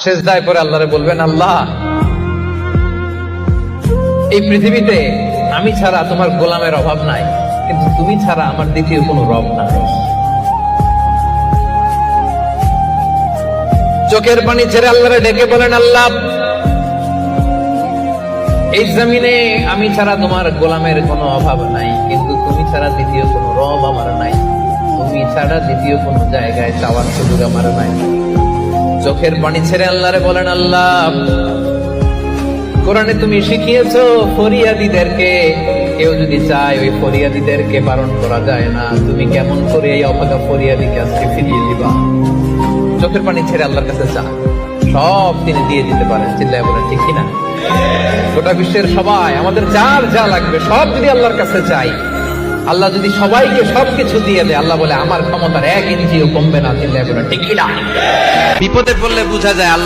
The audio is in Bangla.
সেজদায় পরে আল্লাহরে বলবেন, আল্লাহ এই পৃথিবীতে আমি ছাড়া তোমার গোলামের অভাব নাই, কিন্তু তুমি ছাড়া আমার দ্বিতীয় কোনো রব নাই। চোখের পানি ছেড়ে আল্লাহরে ডেকে বলেন, আল্লাহ এই জমিনে আমি ছাড়া তোমার গোলামের কোনো অভাব নাই, কিন্তু তুমি ছাড়া দ্বিতীয় কোনো রব আমার নাই, তুমি ছাড়া দ্বিতীয় কোনো জায়গায় চাওয়ার সুযোগ আমার নাই। চোখের পানি ছেড়ে আল্লাহরে বলেন, আল্লাহ কোরআনে তুমি শিখিয়েছো ফরিয়াদীদেরকে কেউ যদি চায় ওই ফরিয়াদীদেরকে বারণ করা যায় না, তুমি কেমন করে এই অভাগা ফরিয়াদীকে আজকে ফিরিয়ে দিবা। চোখের পানি ছেড়ে আল্লাহর কাছে চা, সব তিনি দিয়ে দিতে পারেন। চিল্লায় বলেন ঠিক কিনা? গোটা বিশ্বের সবাই আমাদের যার যা লাগবে সব যদি আল্লাহর কাছে চাই, আল্লাহ যদি সবাইকে সবকিছু দিয়ে দেয়, আল্লাহ বলে আমার ক্ষমতার 1 ইঞ্চিও কমবে না। চিল্লায় বলেন ঠিক কিনা? বিপদে পড়লে বোঝা যায়